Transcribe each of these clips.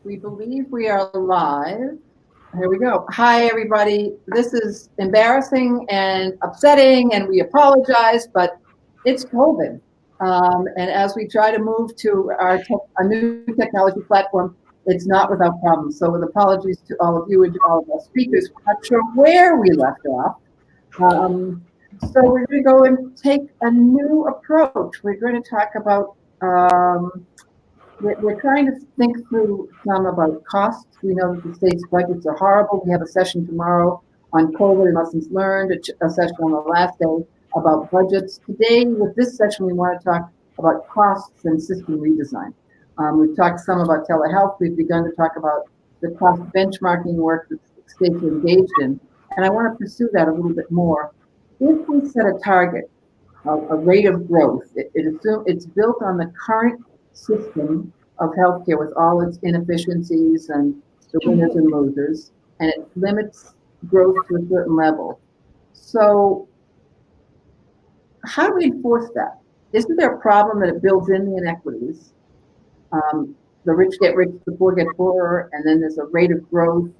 We believe we are live. Here we go. Hi, everybody. This is embarrassing and upsetting, and we apologize, but it's COVID. And as we try to move to a new technology platform, it's not without problems. So with apologies to all of you and to all of our speakers, we're not sure where we left off. So we're going to go and take a new approach. We're going to talk about we're trying to think through some about costs. We know that the state's budgets are horrible. We have a session tomorrow on COVID and lessons learned, a session on the last day about budgets. Today, with this session, we want to talk about costs and system redesign. We've talked some about telehealth. We've begun to talk about the cost benchmarking work that states are engaged in. And I want to pursue that a little bit more. If we set a target, a rate of growth, it's built on the current system of healthcare with all its inefficiencies and the winners and losers, and it limits growth to a certain level. So how do we enforce that? Isn't there a problem that it builds in the inequities? The rich get rich, the poor get poorer, and then there's a rate of growth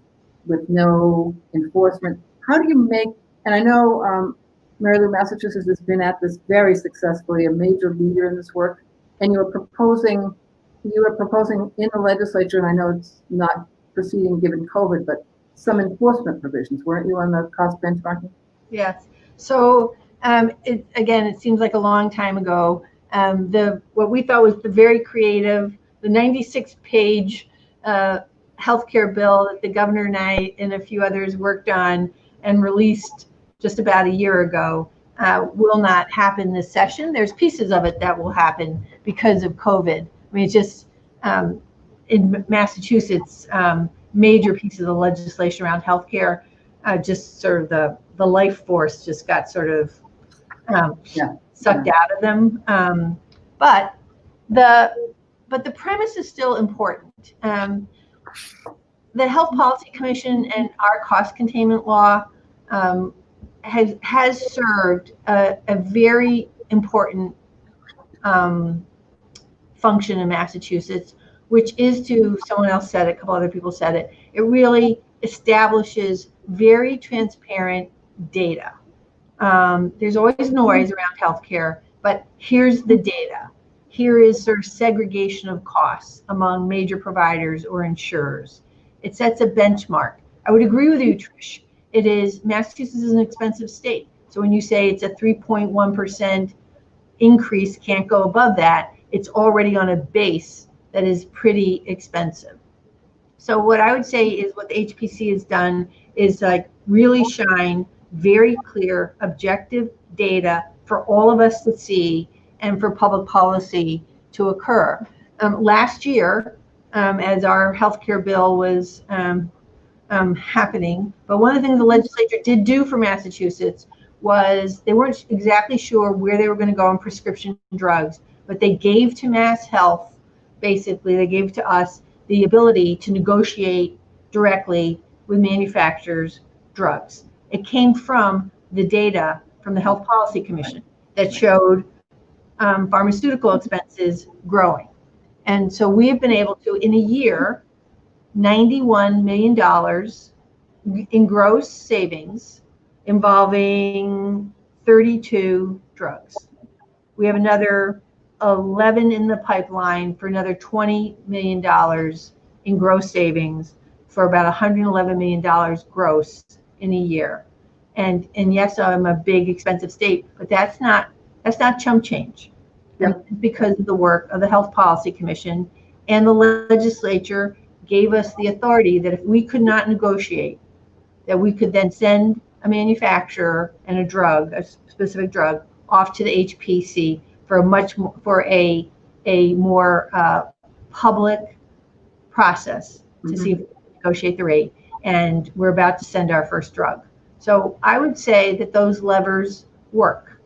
with no enforcement. How do you make, and I know Mary Lou, Massachusetts has been at this very successfully, a major leader in this work. And you were proposing in the legislature, and I know it's not proceeding given COVID, but some enforcement provisions. Weren't you on the cost benchmarking? Yes. So it seems like a long time ago. What we thought was the very creative, the 96-page healthcare bill that the governor and I and a few others worked on and released just about a year ago. Will not happen this session. There's pieces of it that will happen because of COVID. I mean, it's just in Massachusetts, major pieces of the legislation around healthcare, just sort of the life force just got sort of sucked out of them. But the premise is still important. The Health Policy Commission and our cost containment law has served a very important function in Massachusetts, which is to, someone else said it, a couple other people said it, it really establishes very transparent data. There's always noise around healthcare, but here's the data. Here is sort of segregation of costs among major providers or insurers. It sets a benchmark. I would agree with you, Trish. Massachusetts is an expensive state. So when you say it's a 3.1% increase, can't go above that, it's already on a base that is pretty expensive. So what I would say is what the HPC has done is like really shine very clear, objective data for all of us to see and for public policy to occur. Last year, as our healthcare bill was happening. But one of the things the legislature did do for Massachusetts was they weren't exactly sure where they were going to go on prescription drugs, but they gave to Mass Health, basically, they gave to us the ability to negotiate directly with manufacturers drugs. It came from the data from the Health Policy Commission that showed pharmaceutical expenses growing. And so we have been able to, in a year, $91 million in gross savings involving 32 drugs. We have another 11 in the pipeline for another $20 million in gross savings for about $111 million gross in a year. And yes, I'm a big expensive state, but that's not chump change. Yep. Because of the work of the Health Policy Commission and the legislature gave us the authority that if we could not negotiate, that we could then send a manufacturer and a specific drug, off to the HPC for a more public process to see if we can negotiate the rate. And we're about to send our first drug. So I would say that those levers work.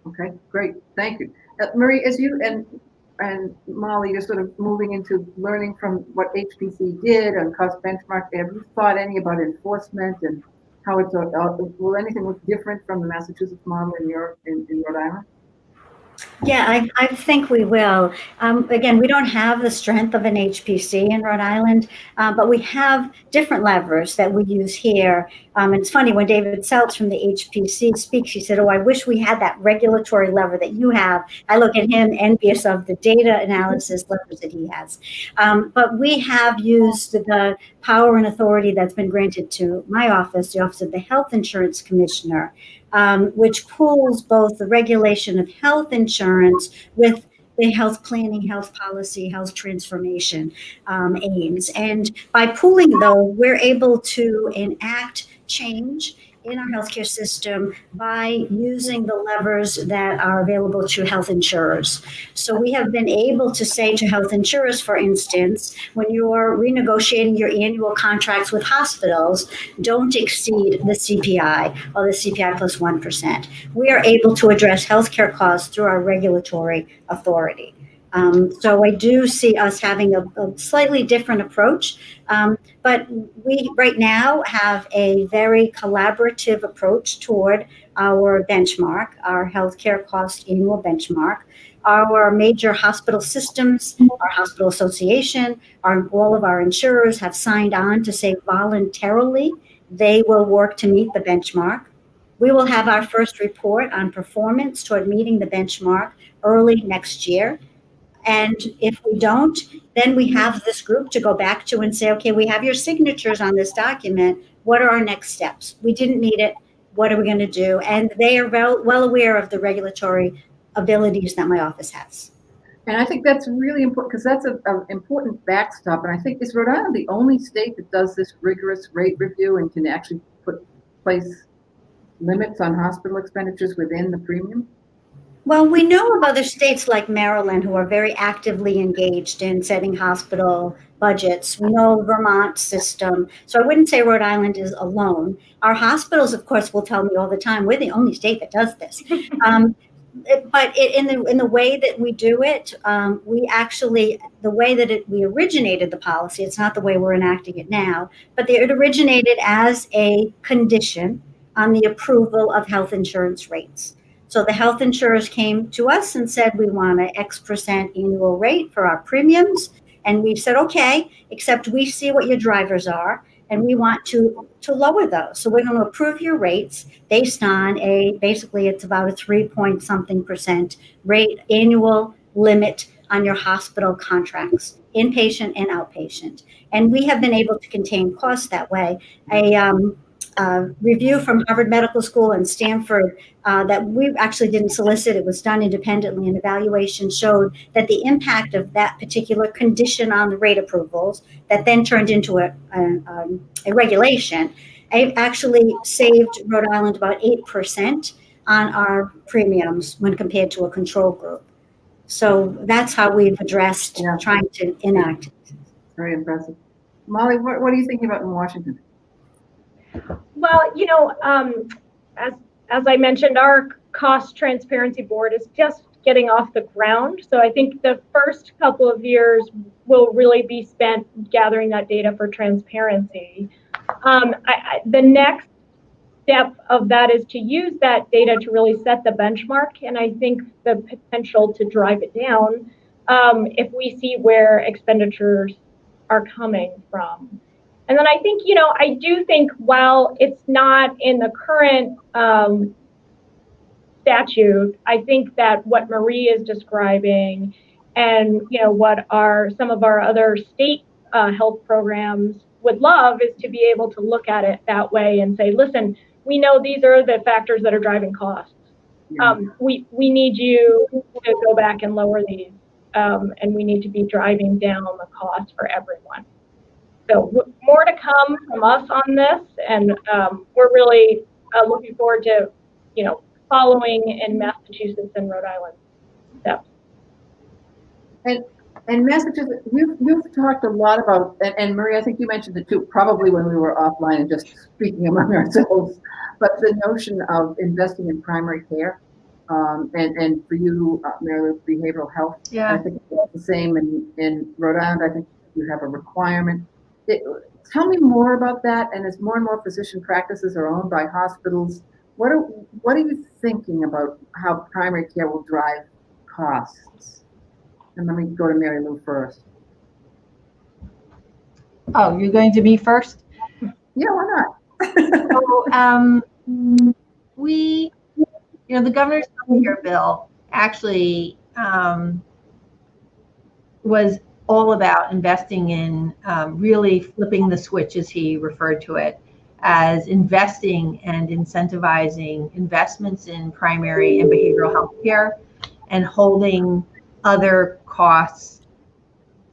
Okay, great, thank you. Marie, as you and Molly, you're sort of moving into learning from what HPC did and cost benchmark. Have you thought any about enforcement and how will anything look different from the Massachusetts model in Rhode Island? Yeah, I think we will. Again, we don't have the strength of an HPC in Rhode Island, but we have different levers that we use here. And it's funny, when David Seltz from the HPC speaks, he said, "Oh, I wish we had that regulatory lever that you have." I look at him envious of the data analysis levers that he has. But we have used the power and authority that's been granted to my office, the Office of the Health Insurance Commissioner, which pools both the regulation of health insurance with the health planning, health policy, health transformation aims. And by pooling those, we're able to enact change in our healthcare system by using the levers that are available to health insurers. So we have been able to say to health insurers, for instance, when you're renegotiating your annual contracts with hospitals, don't exceed the CPI or the CPI plus 1%. We are able to address healthcare costs through our regulatory authority. So I do see us having a slightly different approach, but we right now have a very collaborative approach toward our benchmark, our healthcare cost annual benchmark. Our major hospital systems, our hospital association, all of our insurers have signed on to say voluntarily they will work to meet the benchmark. We will have our first report on performance toward meeting the benchmark early next year. And if we don't, then we have this group to go back to and say, okay, we have your signatures on this document. What are our next steps? We didn't meet it. What are we going to do? And they are well aware of the regulatory abilities that my office has. And I think that's really important because that's an important backstop. And I think, is Rhode Island the only state that does this rigorous rate review and can actually place limits on hospital expenditures within the premium? Well, we know of other states like Maryland who are very actively engaged in setting hospital budgets. We know Vermont's system. So I wouldn't say Rhode Island is alone. Our hospitals, of course, will tell me all the time, we're the only state that does this. But in the way that we do it, we actually, the way that we originated the policy, it's not the way we're enacting it now, but it originated as a condition on the approval of health insurance rates. So the health insurers came to us and said, we want an X% annual rate for our premiums. And we've said, okay, except we see what your drivers are, and we want to lower those. So we're going to approve your rates based on basically it's about a 3-point-something% rate annual limit on your hospital contracts, inpatient and outpatient. And we have been able to contain costs that way. A review from Harvard Medical School and Stanford that we actually didn't solicit, it was done independently, an evaluation showed that the impact of that particular condition on the rate approvals that then turned into a regulation, it actually saved Rhode Island about 8% on our premiums when compared to a control group. So that's how we've addressed trying to enact. Very impressive. Molly, what are you thinking about in Washington? Well, as I mentioned, our cost transparency board is just getting off the ground. So I think the first couple of years will really be spent gathering that data for transparency. The next step of that is to use that data to really set the benchmark. And I think the potential to drive it down if we see where expenditures are coming from. And then I think, I do think while it's not in the current statute, I think that what Marie is describing and, what some of our other state health programs would love is to be able to look at it that way and say, listen, we know these are the factors that are driving costs. We need you to go back and lower these, and we need to be driving down the cost for everyone. So more to come from us on this, and we're really looking forward to, following in Massachusetts and Rhode Island steps. And Massachusetts, you've talked a lot about, and Marie, I think you mentioned it too, probably when we were offline and just speaking among ourselves, but the notion of investing in primary care, and for you, Mary, behavioral health. Yeah. I think it's the same in Rhode Island. I think you have a requirement. Tell me more about that. And as more and more physician practices are owned by hospitals, what are you thinking about how primary care will drive costs? And let me go to Mary Lou first. Oh, you're going to me first? Yeah, why not? So the governor's healthcare bill actually was all about investing in really flipping the switch, as he referred to it, as investing and incentivizing investments in primary and behavioral health care and holding other costs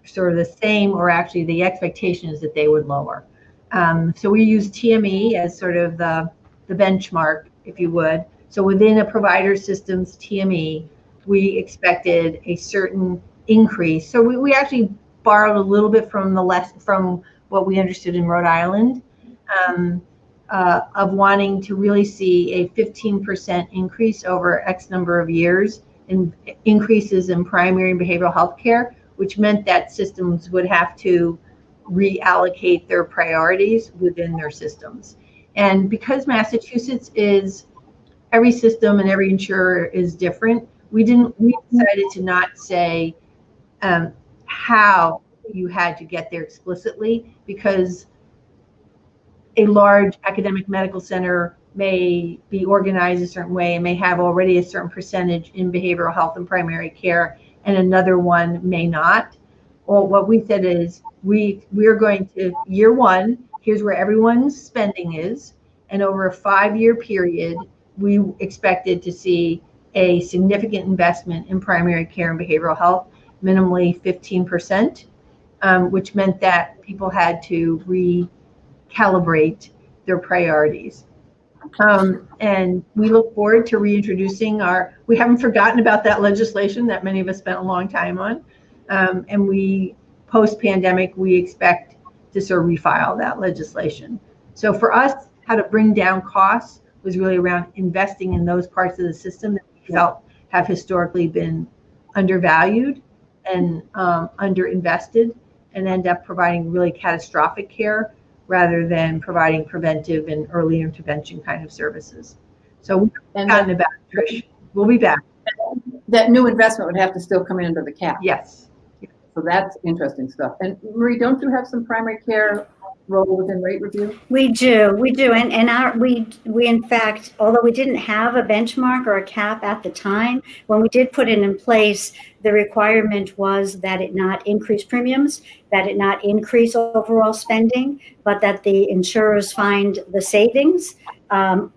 sort of the same, or actually the expectation is that they would lower. So we use TME as sort of the benchmark, if you would. So within a provider system's TME, we expected a certain increase. So we actually borrowed a little bit from what we understood in Rhode Island, of wanting to really see a 15% increase over X number of years in increases in primary and behavioral health care, which meant that systems would have to reallocate their priorities within their systems. And because Massachusetts is, every system and every insurer is different, we decided to not say how you had to get there explicitly, because a large academic medical center may be organized a certain way and may have already a certain percentage in behavioral health and primary care, and another one may not. Well, what we said is we're going to, year one, here's where everyone's spending is, and over a 5-year period, we expected to see a significant investment in primary care and behavioral health, minimally 15%, which meant that people had to recalibrate their priorities. And we look forward to reintroducing we haven't forgotten about that legislation that many of us spent a long time on. And post-pandemic, we expect to sort of refile that legislation. So for us, how to bring down costs was really around investing in those parts of the system that we felt have historically been undervalued and underinvested, and end up providing really catastrophic care rather than providing preventive and early intervention kind of services. So we've gotten about Trish. We'll be back. That new investment would have to still come in under the cap. Yes. So that's interesting stuff. And Marie, don't you have some primary care role within rate review? We do, and we in fact, although we didn't have a benchmark or a cap at the time, when we did put it in place, the requirement was that it not increase premiums, that it not increase overall spending, but that the insurers find the savings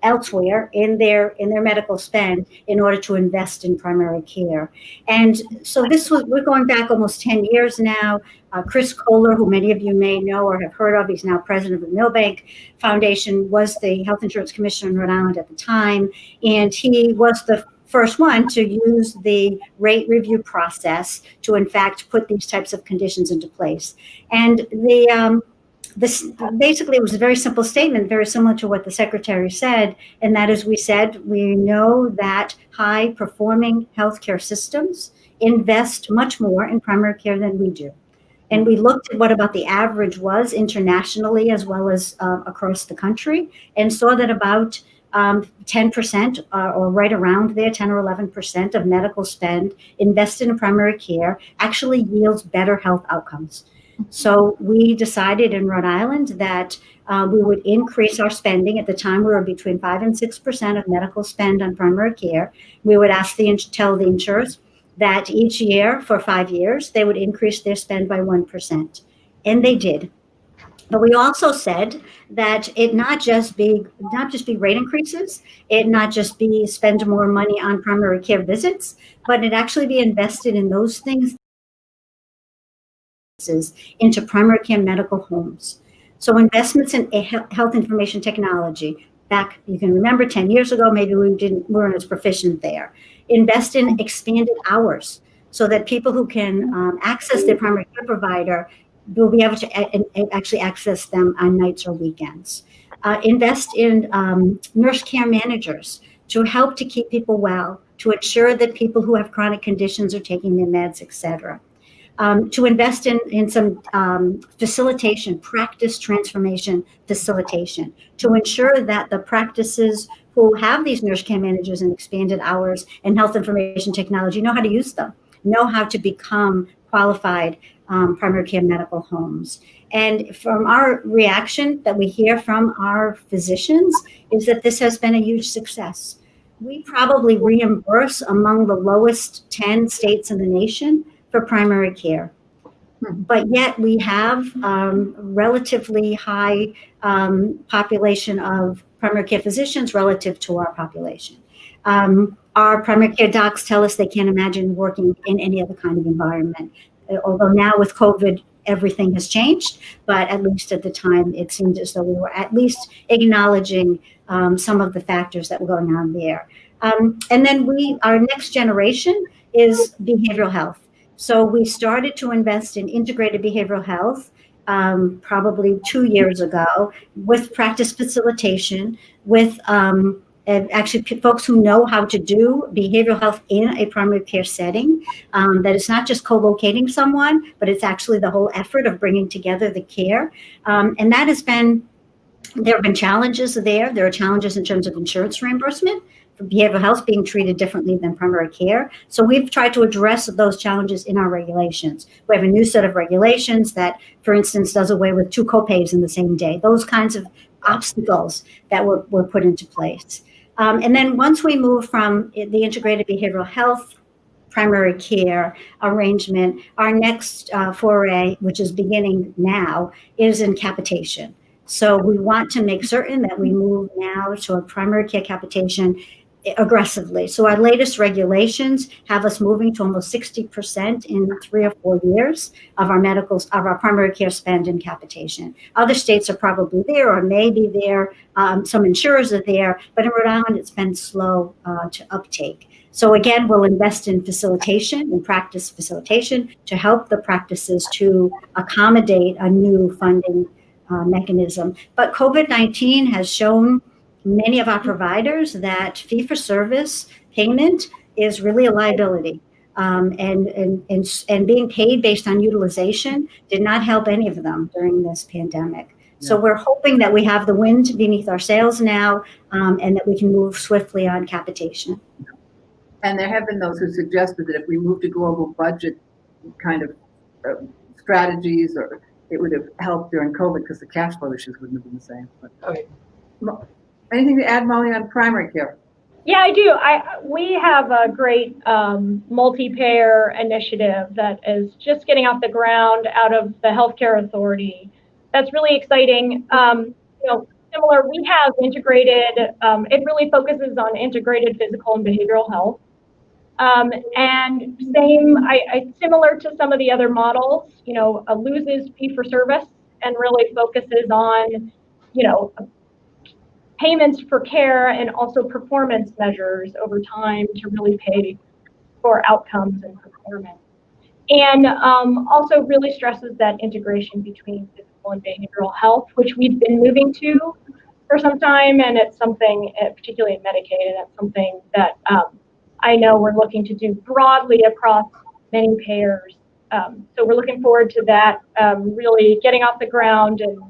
elsewhere in their medical spend in order to invest in primary care. And so we're going back almost 10 years now. Chris Kohler, who many of you may know or have heard of, he's now president of the Milbank Foundation, was the health insurance commissioner in Rhode Island at the time. And he was the first one to use the rate review process to, in fact, put these types of conditions into place. And this basically was a very simple statement, very similar to what the secretary said, and that is, we said we know that high-performing healthcare systems invest much more in primary care than we do. And we looked at what about the average was internationally as well as across the country, and saw that about 10% or right around there, 10 or 11% of medical spend invested in primary care actually yields better health outcomes. So we decided in Rhode Island that we would increase our spending. At the time, we were between 5 and 6% of medical spend on primary care. We would tell the insurers that each year for 5 years, they would increase their spend by 1%. And they did. But we also said that it not just be rate increases, it not just be spend more money on primary care visits, but it actually be invested in those things into primary care medical homes. So investments in health information technology. Back, you can remember 10 years ago, maybe we weren't as proficient there. Invest in expanded hours so that people who can access their primary care provider will be able to actually access them on nights or weekends. Invest in nurse care managers to help to keep people well, to ensure that people who have chronic conditions are taking their meds, et cetera. to invest in some facilitation, practice transformation facilitation, to ensure that the practices who have these nurse care managers and expanded hours and health information technology know how to use them, know how to become qualified primary care medical homes. And from our reaction that we hear from our physicians is that this has been a huge success. We probably reimburse among the lowest 10 states in the nation for primary care. But yet we have relatively high population of primary care physicians relative to our population. Our primary care docs tell us they can't imagine working in any other kind of environment. Although now with COVID, everything has changed, but at least at the time, it seemed as though we were at least acknowledging some of the factors that were going on there. And then our next generation is behavioral health. So we started to invest in integrated behavioral health probably 2 years ago with practice facilitation, with and actually folks who know how to do behavioral health in a primary care setting, that it's not just co-locating someone, but it's actually the whole effort of bringing together the care. And that has been, there have been challenges there. There are challenges in terms of insurance reimbursement for behavioral health being treated differently than primary care. So we've tried to address those challenges in our regulations. We have a new set of regulations that, for instance, does away with 2 copays in the same day. Those kinds of obstacles that were put into place. And then once we move from the integrated behavioral health primary care arrangement, our next foray, which is beginning now, is in capitation. So we want to make certain that we move now to a primary care capitation aggressively. So our latest regulations have us moving to almost 60% in 3 or 4 years of our primary care spend in capitation. Other states are probably there or may be there. Some insurers are there, but in Rhode Island, it's been slow to uptake. So again, we'll invest in facilitation and practice facilitation to help the practices to accommodate a new funding mechanism. But COVID-19 has shown many of our providers that fee-for-service payment is really a liability. And being paid based on utilization did not help any of them during this pandemic. Yeah. So we're hoping that we have the wind beneath our sails now, and that we can move swiftly on capitation. And there have been those who suggested that if we moved to global budget kind of strategies, or it would have helped during COVID because the cash flow issues wouldn't have been the same. But, okay. Anything to add, Molly, on primary care? Yeah, I do. We have a great multi-payer initiative that is just getting off the ground out of the Healthcare Authority. That's really exciting. Similar, we have integrated, it really focuses on integrated physical and behavioral health. And similar to some of the other models, loses fee for service and really focuses on, payments for care and also performance measures over time to really pay for outcomes and performance. And also really stresses that integration between physical and behavioral health, which we've been moving to for some time. And it's something, particularly in Medicaid, that's something that I know we're looking to do broadly across many payers. So we're looking forward to that really getting off the ground and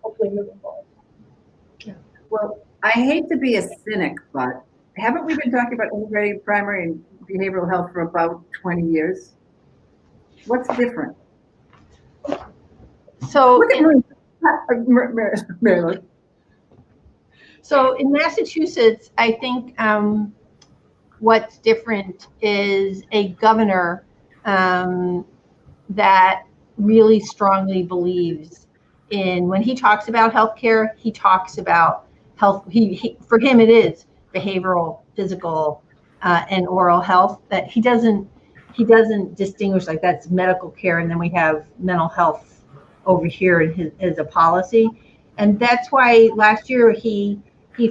hopefully moving forward. Well, I hate to be a cynic, but haven't we been talking about integrated primary and behavioral health for about 20 years? What's different? So, Marilyn. So in Massachusetts, I think what's different is a governor that really strongly believes in, when he talks about healthcare, he talks about health. For him, it is behavioral, physical, and oral health. That he doesn't distinguish, like that's medical care, and then we have mental health over here as a policy. And that's why last year he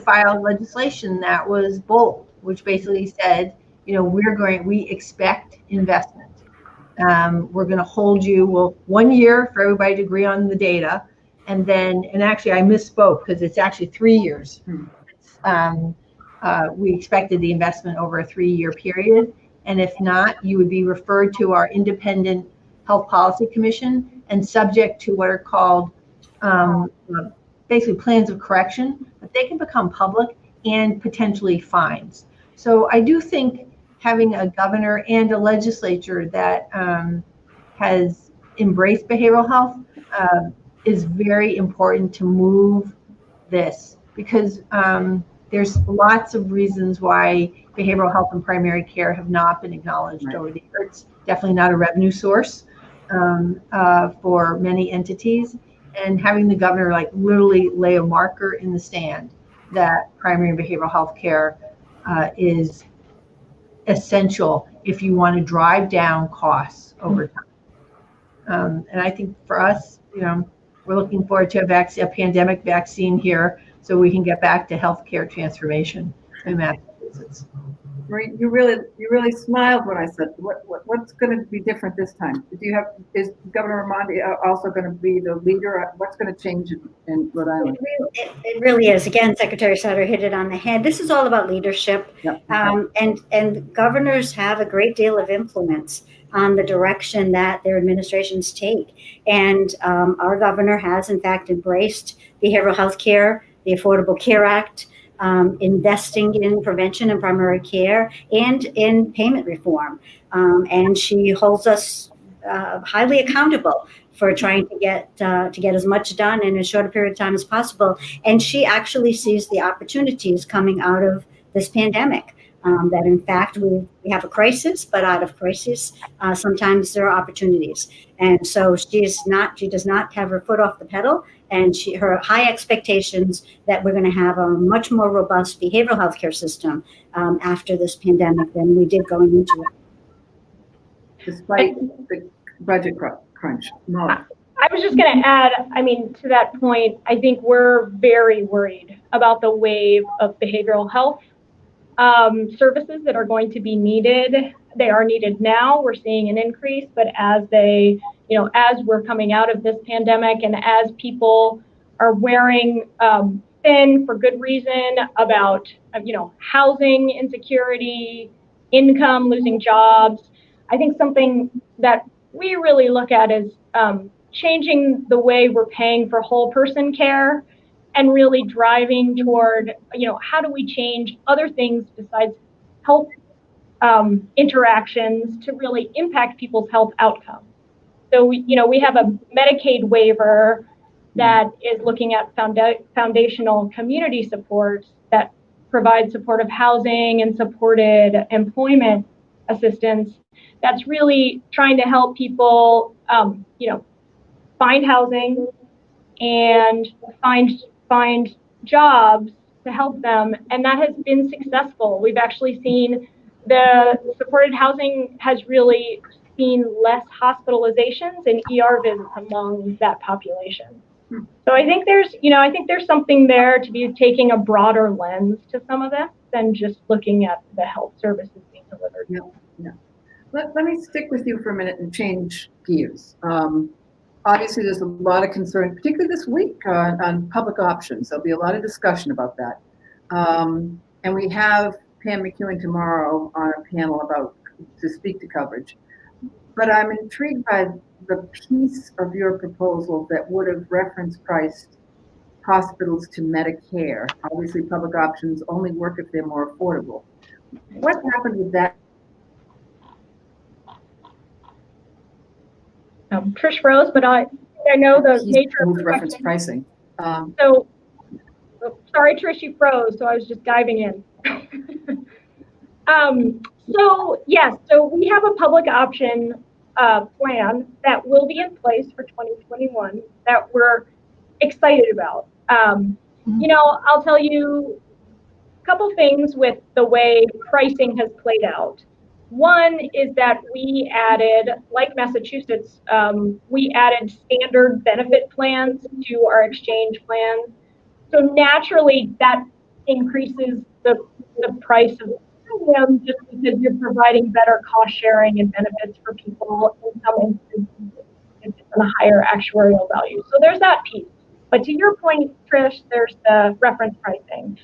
filed legislation that was bold, which basically said, we expect investment. We're going to hold you 1 year for everybody to agree on the data. And actually I misspoke because it's actually 3 years. We expected the investment over a 3-year period. And if not, you would be referred to our independent Health Policy Commission and subject to what are called basically plans of correction, but they can become public and potentially fines. So I do think having a governor and a legislature that has embraced behavioral health is very important to move this, because there's lots of reasons why behavioral health and primary care have not been acknowledged over the years. It's definitely not a revenue source for many entities. And having the governor like literally lay a marker in the sand that primary and behavioral health care is essential if you want to drive down costs over time. And I think for us, we're looking forward to a pandemic vaccine here so we can get back to healthcare transformation in Massachusetts. Marie, you really smiled when I said, what's going to be different this time? Is Governor Raimondi also going to be the leader? What's going to change in Rhode Island? It really is. Again, Secretary Sutter hit it on the head. This is all about leadership. Yep. And governors have a great deal of influence on the direction that their administrations take. And our governor has, in fact, embraced behavioral health care, the Affordable Care Act, investing in prevention and primary care, and in payment reform. And she holds us highly accountable for trying to get as much done in as short a period of time as possible. And she actually sees the opportunities coming out of this pandemic. That in fact we have a crisis, but out of crisis, sometimes there are opportunities. And so she does not have her foot off the pedal, and her high expectations that we're going to have a much more robust behavioral health care system after this pandemic than we did going into it. Despite the budget crunch. No. I was just going to add, to that point, I think we're very worried about the wave of behavioral health services that are going to be needed. They are needed now. We're seeing an increase, but as as we're coming out of this pandemic and as people are wearing thin for good reason about, housing insecurity, income, losing jobs, I think something that we really look at is changing the way we're paying for whole person care, and really driving toward, how do we change other things besides health interactions to really impact people's health outcomes. So we have a Medicaid waiver that is looking at foundational community supports that provide supportive housing and supported employment assistance. That's really trying to help people, find housing and find jobs to help them, and that has been successful. We've actually seen the supported housing has really seen less hospitalizations and ER visits among that population. So I think there's something there to be taking a broader lens to some of this than just looking at the health services being delivered. Yeah. Let me stick with you for a minute and change gears. Obviously, there's a lot of concern, particularly this week, on public options. There'll be a lot of discussion about that. And we have Pam McEwen tomorrow on a panel to speak to coverage. But I'm intrigued by the piece of your proposal that would have reference priced hospitals to Medicare. Obviously, public options only work if they're more affordable. What happened with that? Trish froze, but I know the nature of the reference question. pricing. So, sorry, Trish, you froze, so I was just diving in. So we have a public option plan that will be in place for 2021 that we're excited about. I'll tell you a couple things with the way pricing has played out. One is that we added, like Massachusetts, we added standard benefit plans to our exchange plans. So naturally, that increases the price of premium just because you're providing better cost sharing and benefits for people. In some instances, it's a higher actuarial value. So there's that piece. But to your point, Trish, there's the reference pricing.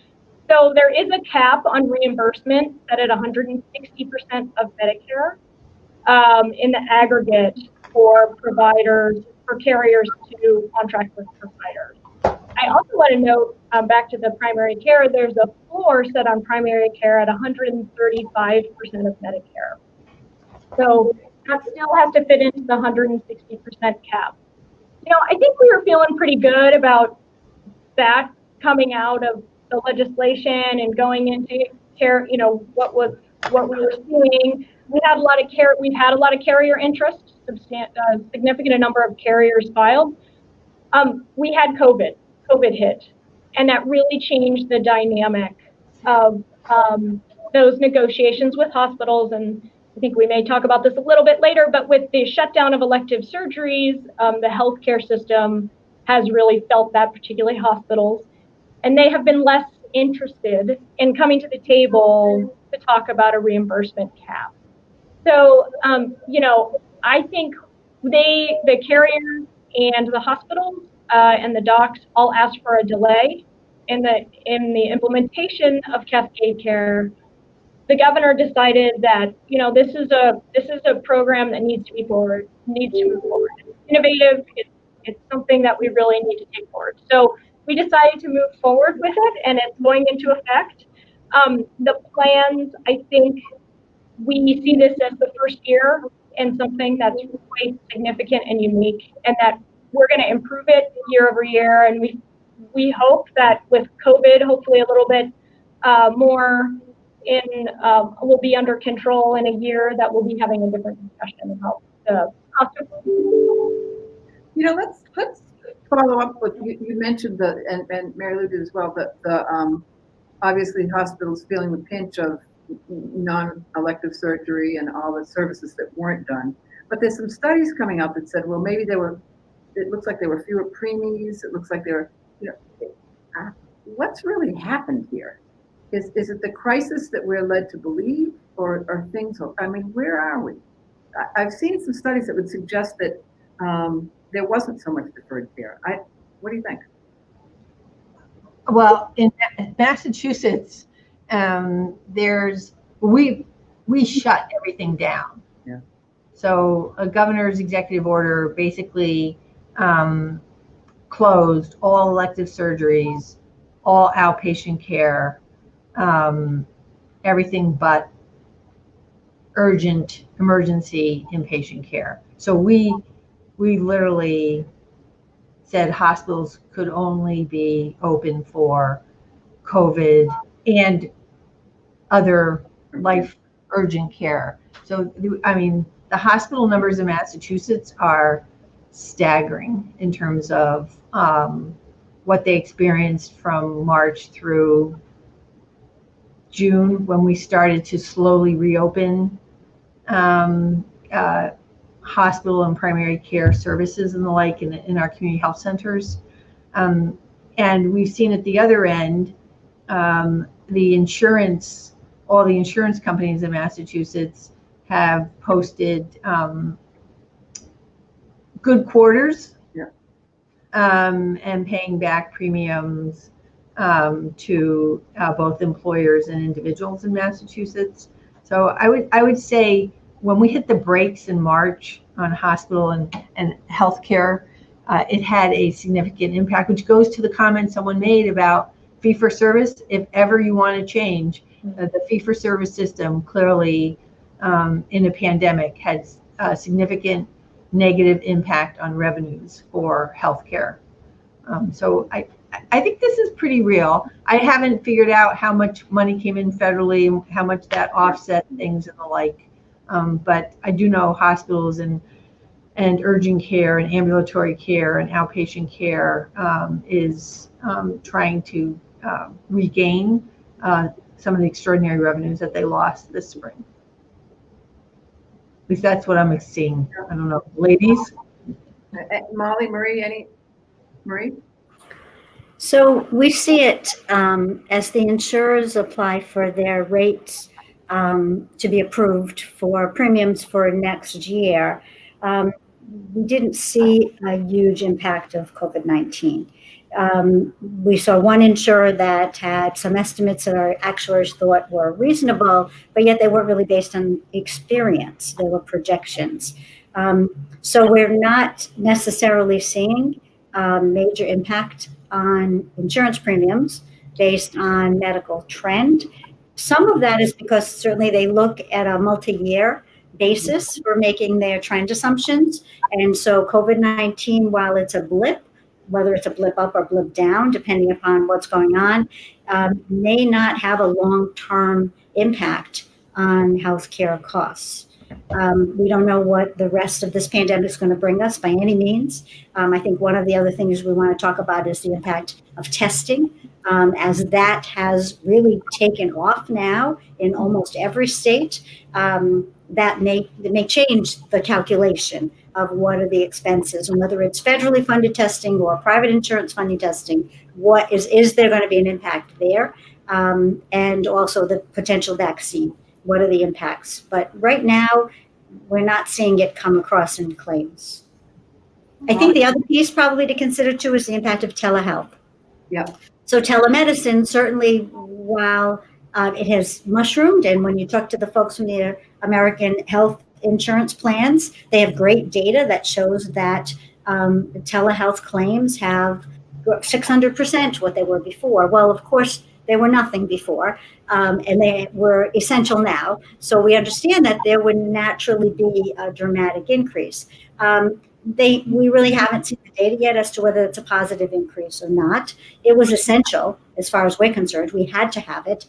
So there is a cap on reimbursement set at 160% of Medicare in the aggregate for providers, for carriers to contract with providers. I also want to note, back to the primary care, there's a floor set on primary care at 135% of Medicare. So that still has to fit into the 160% cap. I think we were feeling pretty good about that coming out of the legislation and going into care, what we were seeing. We've had a lot of carrier interest, significant number of carriers filed. We had COVID hit, and that really changed the dynamic of those negotiations with hospitals. And I think we may talk about this a little bit later, but with the shutdown of elective surgeries, the healthcare system has really felt that, particularly hospitals, and they have been less interested in coming to the table to talk about a reimbursement cap. So, I think the carriers and the hospitals and the docs all asked for a delay in the implementation of Cascade Care. The governor decided that this is a program that needs to move forward. It's innovative. It's something that we really need to take forward. So we decided to move forward with it, and it's going into effect. The plans, I think, we see this as the first year and something that's quite significant and unique, and that we're going to improve it year over year. And we hope that with COVID, hopefully a little bit more will be under control in a year, that we'll be having a different discussion about the cost of. Let's follow up with you mentioned and Mary Lou did as well, that obviously hospitals feeling the pinch of non-elective surgery and all the services that weren't done. But there's some studies coming out that said, well, maybe it looks like there were fewer preemies. It looks like there were, what's really happened here? Is it the crisis that we're led to believe, or things, where are we? I've seen some studies that would suggest that there wasn't so much deferred care. What do you think? Well, in Massachusetts, we shut everything down. Yeah. So a governor's executive order basically closed all elective surgeries, all outpatient care, everything but urgent emergency inpatient care. So we literally said hospitals could only be open for COVID and other life urgent care. So, the hospital numbers in Massachusetts are staggering in terms of what they experienced from March through June, when we started to slowly reopen hospital and primary care services and the like in our community health centers. And we've seen at the other end, all the insurance companies in Massachusetts have posted good quarters. Yeah. And paying back premiums to both employers and individuals in Massachusetts. So I would say when we hit the brakes in March on hospital and healthcare, it had a significant impact, which goes to the comment someone made about fee-for-service. If ever you want to change, the fee-for-service system clearly in a pandemic had a significant negative impact on revenues for healthcare. So I think this is pretty real. I haven't figured out how much money came in federally, how much that offset things and the like. But I do know hospitals and urgent care and ambulatory care and outpatient care is trying to regain some of the extraordinary revenues that they lost this spring. At least that's what I'm seeing. I don't know, ladies. Molly, Marie? So we see it as the insurers apply for their rates to be approved for premiums for next year. We didn't see a huge impact of COVID-19. We saw one insurer that had some estimates that our actuaries thought were reasonable, but yet they weren't really based on experience. They were projections. So we're not necessarily seeing major impact on insurance premiums based on medical trend. Some of that is because certainly they look at a multi-year basis for making their trend assumptions. And so COVID-19, while it's a blip, whether it's a blip up or blip down, depending upon what's going on, may not have a long-term impact on healthcare costs. We don't know what the rest of this pandemic is going to bring us by any means. I think one of the other things we want to talk about is the impact of testing, as that has really taken off now in almost every state. That may change the calculation of what are the expenses, and whether it's federally funded testing or private insurance funding testing. What is there going to be an impact there? And also the potential vaccine. What are the impacts? But right now, we're not seeing it come across in claims. I think the other piece probably to consider too is the impact of telehealth. Yeah. So telemedicine, certainly, while it has mushroomed, and when you talk to the folks from the American Health Insurance Plans, they have great data that shows that telehealth claims have 600% what they were before. Well, of course, they were nothing before, and they were essential now. So we understand that there would naturally be a dramatic increase. We really haven't seen the data yet as to whether it's a positive increase or not. It was essential as far as we're concerned. We had to have it.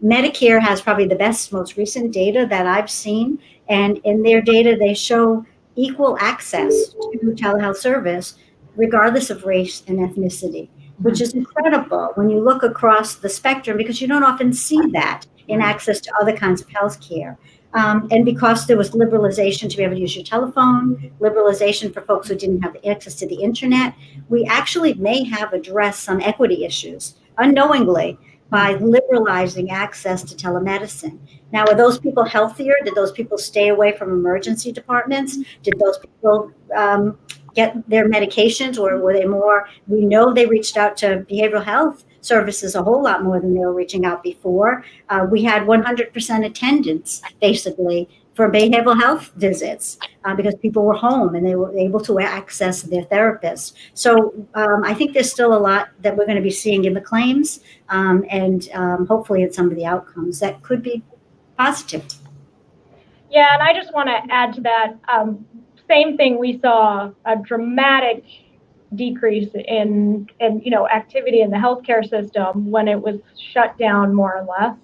Medicare has probably the best, most recent data that I've seen. And in their data, they show equal access to telehealth service, regardless of race and ethnicity, which is incredible when you look across the spectrum, because you don't often see that in access to other kinds of healthcare. And because there was liberalization to be able to use your telephone, liberalization for folks who didn't have access to the internet, we actually may have addressed some equity issues unknowingly by liberalizing access to telemedicine. Now, are those people healthier? Did those people stay away from emergency departments? Did those people get their medications, or were they more? We know they reached out to behavioral health services a whole lot more than they were reaching out before. We had 100% attendance, basically, for behavioral health visits because people were home and they were able to access their therapists. So I think there's still a lot that we're going to be seeing in the claims and hopefully in some of the outcomes that could be positive. Yeah, and I just want to add to that. Same thing, we saw a dramatic decrease in activity in the healthcare system when it was shut down, more or less.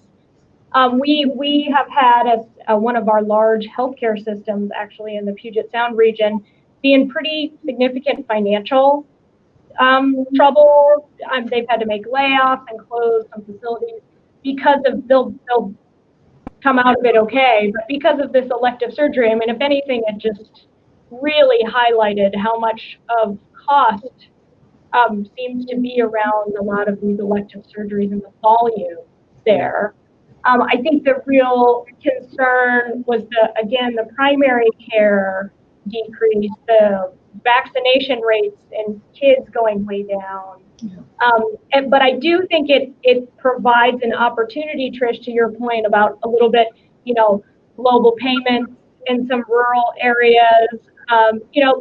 We have had as one of our large healthcare systems, actually in the Puget Sound region, be in pretty significant financial trouble. They've had to make layoffs and close some facilities because of they'll come out of it okay, but because of this elective surgery. I mean, if anything, it just really highlighted how much of cost seems to be around a lot of these elective surgeries and the volume there. I think the real concern was the primary care decrease, the vaccination rates in kids going way down. But I do think it provides an opportunity, Trish, to your point about a little bit, global payments in some rural areas,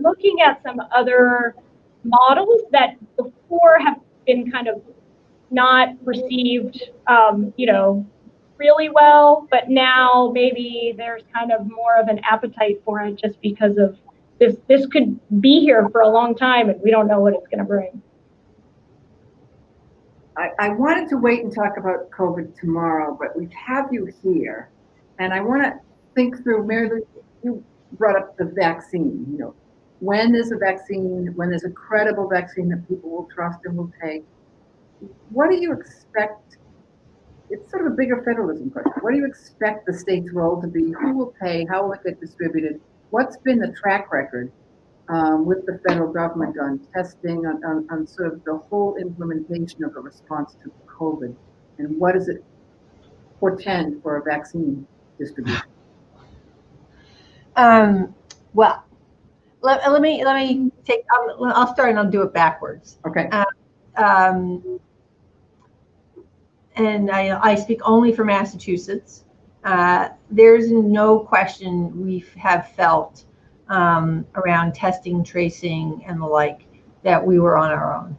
looking at some other models that before have been kind of not received, really well, but now maybe there's kind of more of an appetite for it just because of this could be here for a long time and we don't know what it's going to bring. I wanted to wait and talk about COVID tomorrow, but we have you here, and I want to think through, Mary, you brought up the vaccine, when there's a vaccine, when there's a credible vaccine that people will trust and will take, what do you expect? It's sort of a bigger federalism question. What do you expect the state's role to be? Who will pay? How will it get distributed? What's been the track record with the federal government on testing, on sort of the whole implementation of a response to COVID? And what does it portend for a vaccine distribution? Well, let me take. I'll start and I'll do it backwards. Okay. And I speak only for Massachusetts. There's no question we have felt around testing, tracing, and the like, that we were on our own.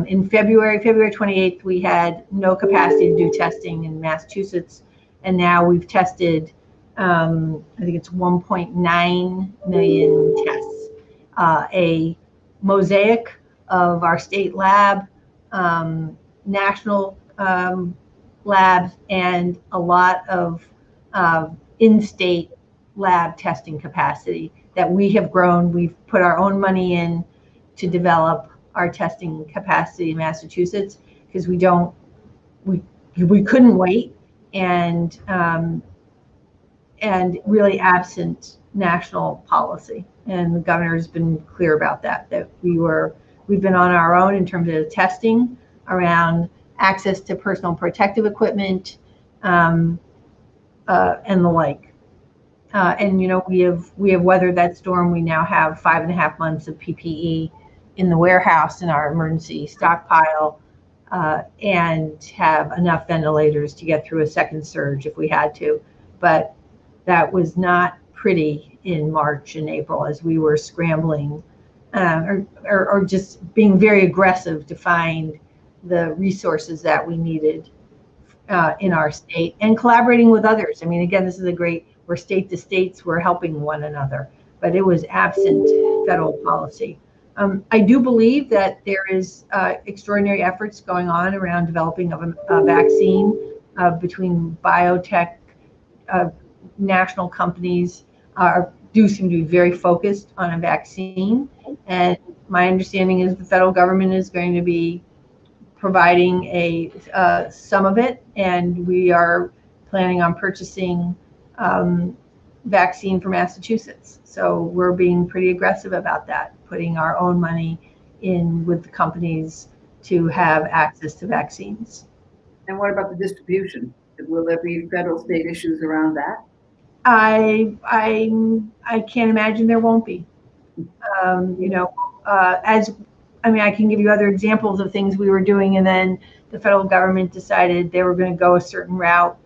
In February 28th, we had no capacity to do testing in Massachusetts, and now we've tested, I think it's 1.9 million tests, a mosaic of our state lab, national labs, and a lot of in-state lab testing capacity that we have grown. We've put our own money in to develop our testing capacity in Massachusetts because we couldn't wait, and really absent national policy. And the governor has been clear about that we've been on our own in terms of testing around access to personal protective equipment, and the like. And we have weathered that storm. We now have 5.5 months of PPE in the warehouse in our emergency stockpile, and have enough ventilators to get through a second surge if we had to. But that was not pretty in March and April as we were scrambling, or just being very aggressive to find the resources that we needed in our state, and collaborating with others. I mean, again, this is we're state to states, we're helping one another, but it was absent federal policy. I do believe that there is extraordinary efforts going on around developing of a vaccine between biotech, national companies do seem to be very focused on a vaccine. And my understanding is the federal government is going to be providing some of it, and we are planning on purchasing vaccine for Massachusetts. So we're being pretty aggressive about that, putting our own money in with the companies to have access to vaccines. And what about the distribution? Will there be federal state issues around that? I can't imagine there won't be. I can give you other examples of things we were doing, and then the federal government decided they were going to go a certain route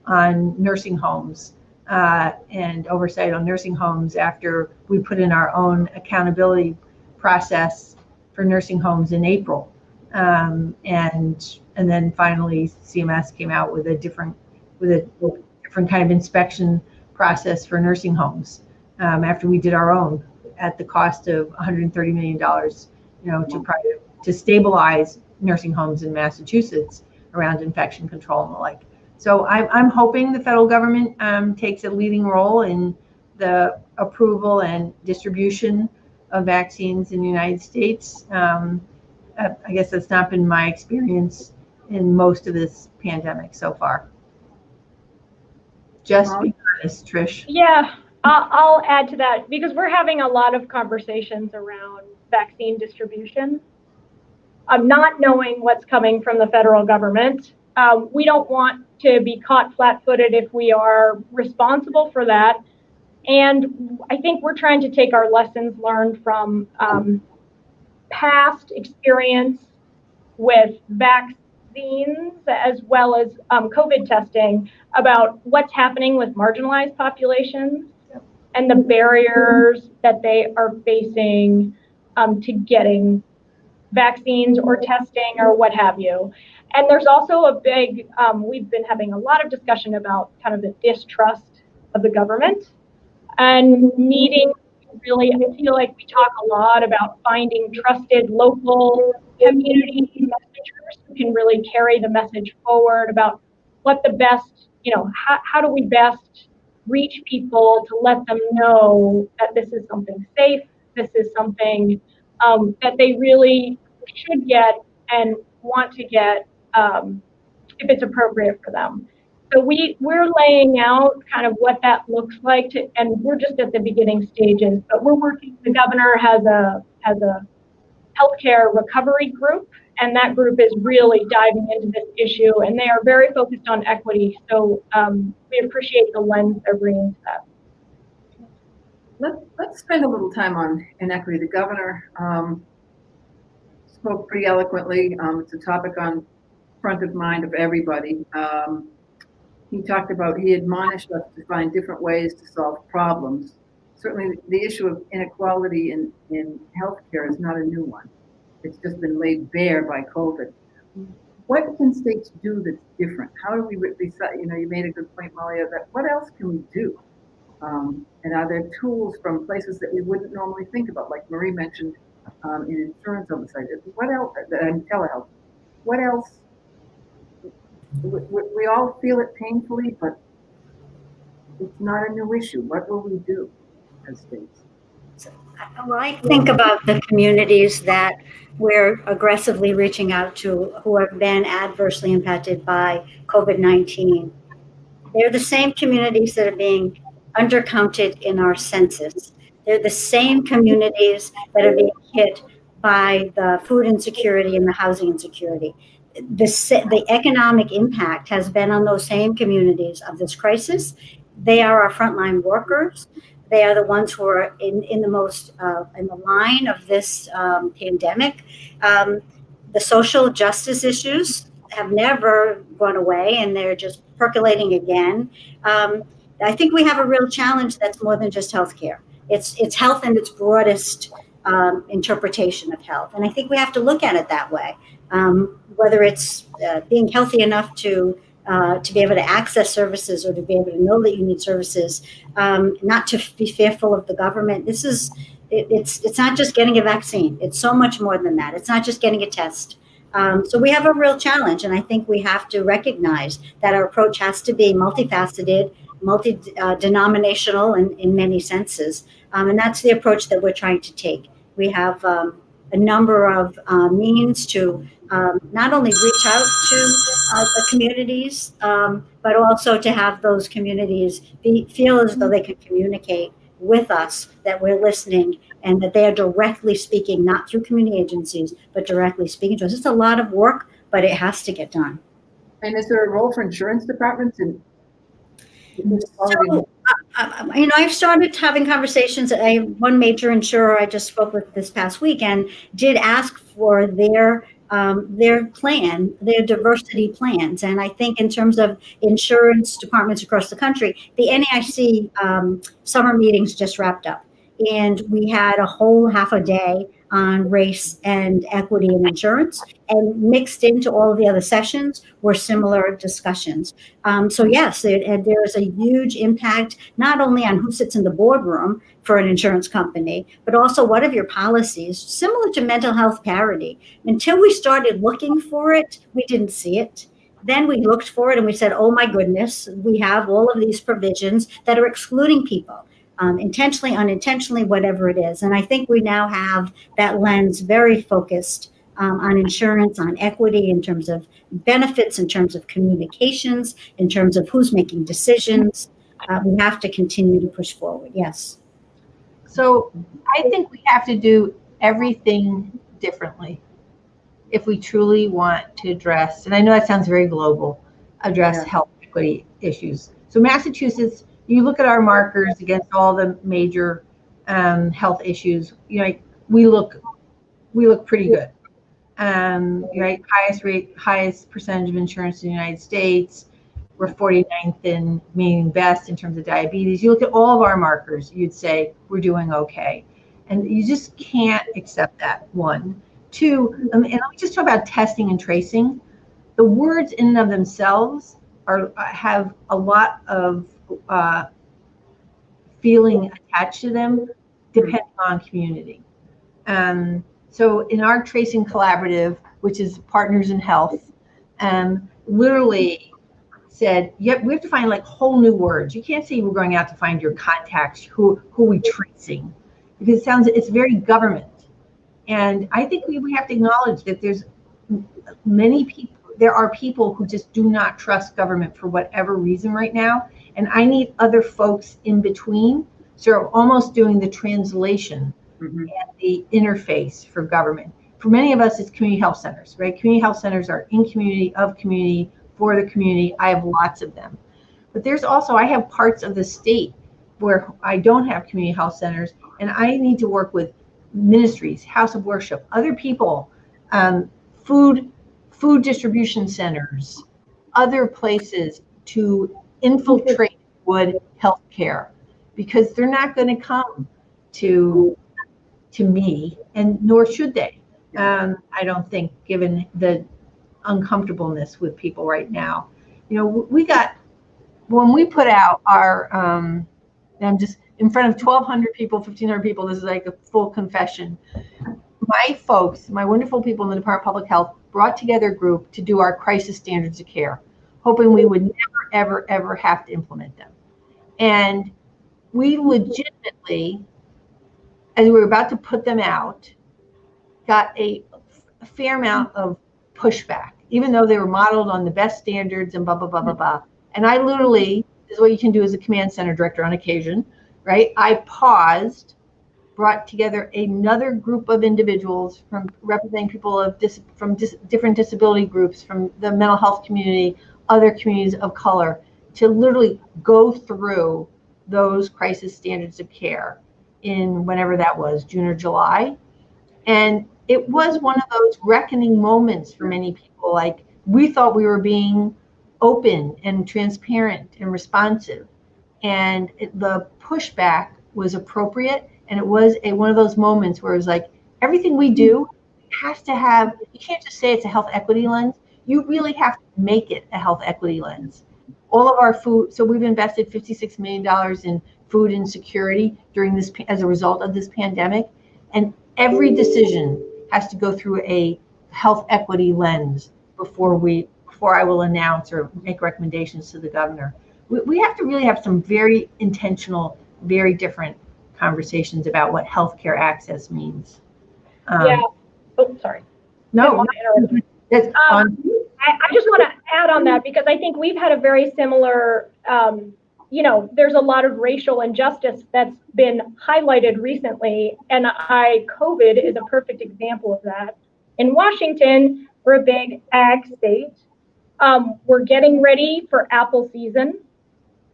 on nursing homes and oversight on nursing homes after we put in our own accountability process for nursing homes in April. And then finally CMS came out with a different kind of inspection process for nursing homes after we did our own at the cost of $130 million, to stabilize nursing homes in Massachusetts around infection control and the like. So I'm hoping the federal government takes a leading role in the approval and distribution of vaccines in the United States. I guess that's not been my experience in most of this pandemic so far. Just be honest, Trish. Yeah, I'll add to that because we're having a lot of conversations around vaccine distribution. Not knowing what's coming from the federal government. We don't want to be caught flat-footed if we are responsible for that. And I think we're trying to take our lessons learned from past experience with vaccines as well as COVID testing about what's happening with marginalized populations and the barriers that they are facing to getting vaccines or testing or what have you. And there's also a big, we've been having a lot of discussion about kind of the distrust of the government and needing really, I feel like we talk a lot about finding trusted local community messengers who can really carry the message forward about what the best, how do we best reach people to let them know that this is something safe, this is something that they really should get and want to get if it's appropriate for them. So we're laying out kind of what that looks like, and we're just at the beginning stages. But we're working. The governor has a healthcare recovery group, and that group is really diving into this issue, and they are very focused on equity. So we appreciate the lens they're bringing to that. Let's spend a little time on inequity. The governor spoke pretty eloquently. It's a topic on front of mind of everybody. He admonished us to find different ways to solve problems. certainly the issue of inequality in healthcare is not a new one. It's just been laid bare by COVID. What can states do that's different? How do we, you made a good point, Malia, that what else can we do? And are there tools from places that we wouldn't normally think about, like Marie mentioned in insurance oversight? What else, and telehealth, what else? We all feel it painfully, but it's not a new issue. What will we do as states? Well, I think about the communities that we're aggressively reaching out to who have been adversely impacted by COVID-19. They're the same communities that are being undercounted in our census. They're the same communities that are being hit by the food insecurity and the housing insecurity. The economic impact has been on those same communities of this crisis. They are our frontline workers. They are the ones who are in the most in the line of this pandemic. The social justice issues have never gone away, and they're just percolating again. I think we have a real challenge that's more than just healthcare. It's health in its broadest interpretation of health, and I think we have to look at it that way. Whether it's being healthy enough to be able to access services or to be able to know that you need services, not to be fearful of the government. It's not just getting a vaccine. It's so much more than that. It's not just getting a test. So we have a real challenge, and I think we have to recognize that our approach has to be multifaceted, multi-denominational in many senses, and that's the approach that we're trying to take. We have a number of means to not only reach out to the communities, but also to have those communities feel as though they can communicate with us, that we're listening, and that they are directly speaking, not through community agencies, but directly speaking to us. It's a lot of work, but it has to get done. And is there a role for insurance departments in? So, I've started having conversations. One major insurer I just spoke with this past weekend did ask for their plan, their diversity plans. And I think in terms of insurance departments across the country, the NAIC summer meetings just wrapped up. And we had a whole half a day on race and equity in insurance, and mixed into all of the other sessions were similar discussions. So yes, there is a huge impact, not only on who sits in the boardroom for an insurance company, but also what are your policies, similar to mental health parity. Until we started looking for it, we didn't see it. Then we looked for it and we said, oh my goodness, we have all of these provisions that are excluding people. Intentionally, unintentionally, whatever it is. And I think we now have that lens very focused on insurance, on equity, in terms of benefits, in terms of communications, in terms of who's making decisions. We have to continue to push forward. Yes. So I think we have to do everything differently if we truly want to address, and I know that sounds very global, address health equity issues. So Massachusetts, you look at our markers against all the major health issues, we look pretty good. Right, highest percentage of insurance in the United States. We're 49th in, meaning best in terms of diabetes. You look at all of our markers, you'd say we're doing okay. And you just can't accept that, one. Two, and let me just talk about testing and tracing. The words in and of themselves have a lot of feeling attached to them, depending on community. So in our tracing collaborative, which is Partners in Health, literally said, yep, we have to find like whole new words. You can't say we're going out to find your contacts, who we tracing, because it's very government. And I think we have to acknowledge that there's many people, there are people who just do not trust government for whatever reason right now. And I need other folks in between. So almost doing the translation and the interface for government. For many of us, it's community health centers, right? Community health centers are in community, of community, for the community. I have lots of them. But there's also, I have parts of the state where I don't have community health centers, and I need to work with ministries, house of worship, other people, food distribution centers, other places to infiltrate healthcare. because they're not going to come to me, and nor should they. I don't think, given the uncomfortableness with people right now. When we put out our, I'm just in front of 1,200 people, 1,500 people, this is like a full confession. My folks, my wonderful people in the Department of Public Health, brought together a group to do our crisis standards of care, hoping we would never, ever, ever have to implement them. And we legitimately, as we were about to put them out, got a fair amount of pushback, even though they were modeled on the best standards and blah, blah, blah, blah, blah. And I literally, this is what you can do as a command center director on occasion, right? I paused, brought together another group of individuals from representing people from different disability groups, from the mental health community, other communities of color, to literally go through those crisis standards of care in whenever that was, June or July. And it was one of those reckoning moments for many people. Like, we thought we were being open and transparent and responsive, and the pushback was appropriate. And it was one of those moments where it was like, everything we do has to have, you can't just say it's a health equity lens. You really have to make it a health equity lens. All of our food, so we've invested $56 million in food insecurity during this, as a result of this pandemic. And every decision has to go through a health equity lens before I will announce or make recommendations to the governor. We have to really have some very intentional, very different conversations about what healthcare access means. Yeah. Oh, sorry. No. I just want to add on that, because I think we've had a very similar, there's a lot of racial injustice that's been highlighted recently, and COVID is a perfect example of that. In Washington, we're a big ag state. We're getting ready for apple season,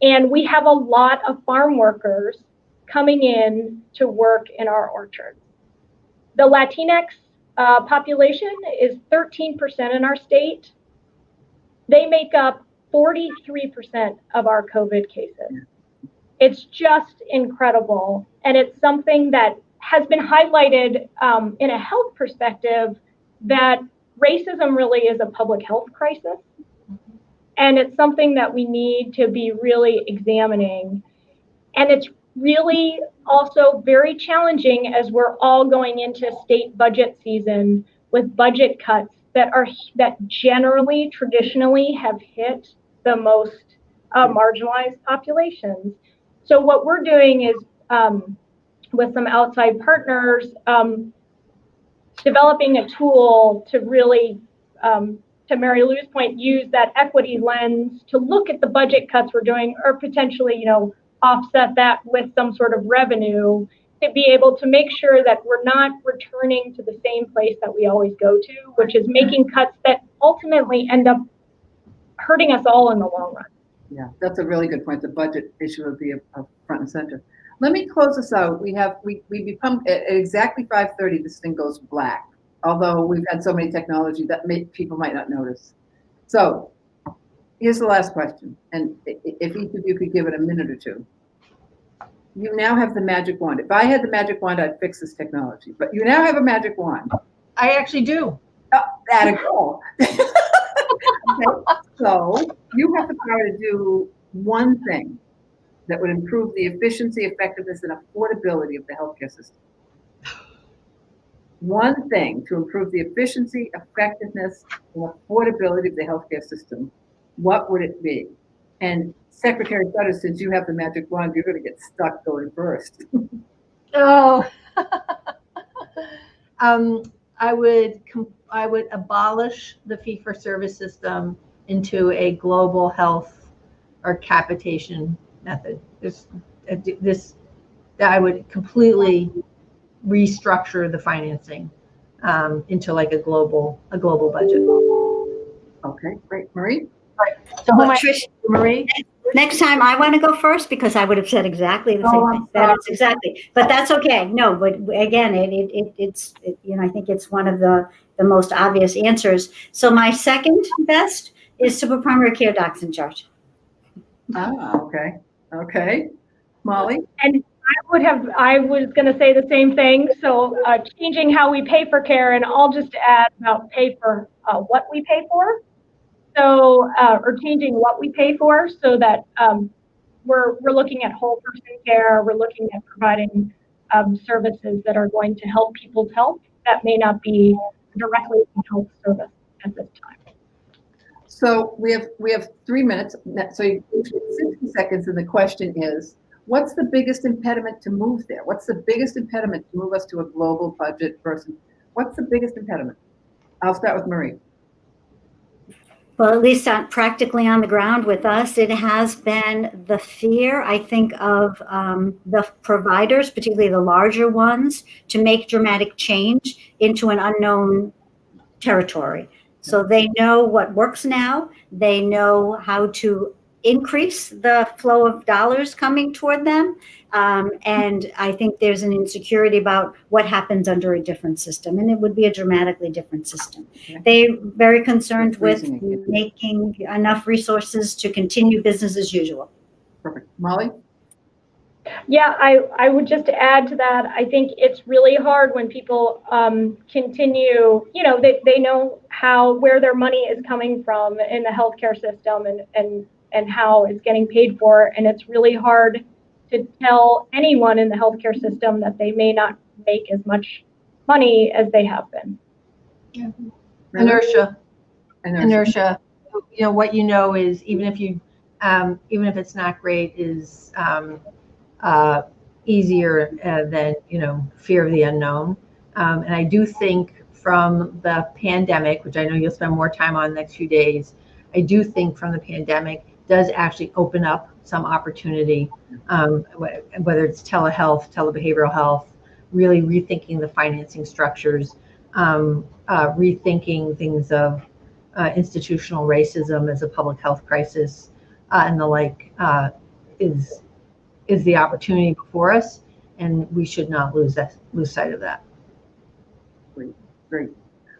and we have a lot of farm workers coming in to work in our orchards. The Latinx population is 13% in our state. They make up 43% of our COVID cases. It's just incredible. And it's something that has been highlighted in a health perspective, that racism really is a public health crisis. And it's something that we need to be really examining. And it's really also very challenging as we're all going into state budget season with budget cuts that generally, traditionally have hit the most marginalized populations. So what we're doing is, with some outside partners, developing a tool to really, to Mary Lou's point, use that equity lens to look at the budget cuts we're doing, or potentially, offset that with some sort of revenue, to be able to make sure that we're not returning to the same place that we always go to, which is making cuts that ultimately end up hurting us all in the long run. Yeah, that's a really good point. The budget issue would be a front and center. Let me close this out. We become at exactly 5:30. This thing goes black, although we've had so many technology that people might not notice. So here's the last question, and if each of you could give it a minute or two. You now have the magic wand. If I had the magic wand, I'd fix this technology. But you now have a magic wand. I actually do. Oh, that'd go. Okay. So you have the power to do one thing that would improve the efficiency, effectiveness, and affordability of the healthcare system. One thing to improve the efficiency, effectiveness, and affordability of the healthcare system. What would it be? And Secretary Sudders, since you have the magic wand, you're going to get stuck going first. Oh, I would abolish the fee-for-service system into a global health or capitation method. I would completely restructure the financing into like a global budget. Okay, great, Marie. All right. So Trish, Marie. Next time I want to go first, because I would have said exactly the same thing. That's exactly, but that's okay. No, but again, it's I think it's one of the most obvious answers. So my second best is to put primary care docs in charge. Ah, okay. Molly? And I was going to say the same thing. So changing how we pay for care, and I'll just add about pay for what we pay for. So, or changing what we pay for, so that we're looking at whole person care. We're looking at providing services that are going to help people's health that may not be directly a health service at this time. So we have 3 minutes. So you have 60 seconds, and the question is, what's the biggest impediment to move there? What's the biggest impediment to move us to a global budget versus, what's the biggest impediment? I'll start with Marie. Well, at least practically on the ground with us, it has been the fear, I think, of the providers, particularly the larger ones, to make dramatic change into an unknown territory. So they know what works now. They know how to increase the flow of dollars coming toward them. And I think there's an insecurity about what happens under a different system, and it would be a dramatically different system. Okay. They're very concerned with making enough resources to continue business as usual. Perfect. Molly? Yeah, I would just add to that. I think it's really hard when people continue, they know where their money is coming from in the healthcare system and how it's getting paid for. And it's really hard to tell anyone in the healthcare system that they may not make as much money as they have been. Yeah. Inertia. What is, even if it's not great, is easier than fear of the unknown. And I do think from the pandemic, which I know you'll spend more time on the next few days, I do think from the pandemic does actually open up some opportunity, whether it's telehealth, telebehavioral health, really rethinking the financing structures, rethinking things of institutional racism as a public health crisis, and the like, is the opportunity before us, and we should not lose sight of that. Great.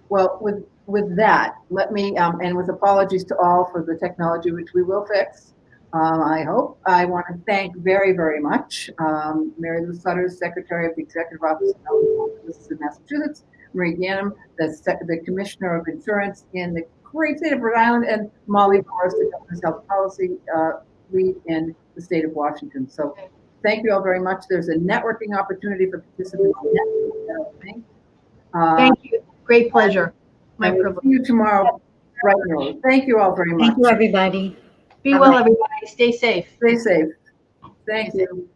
Well, with that, let me, and with apologies to all for the technology, which we will fix, I hope. I want to thank very, very much Mary Lou Sudders, Secretary of the Executive Office of Health Services in Massachusetts, Marie Ganim, the Commissioner of Insurance in the great state of Rhode Island, and Molly Voris, the Governor's Health Policy Lead in the state of Washington. So thank you all very much. There's a networking opportunity for participants. Thank you. Great pleasure. My privilege. See you tomorrow, bright and early. Thank you all very much. Thank you, everybody. Be well, everybody. Stay safe. Stay safe. Thank you.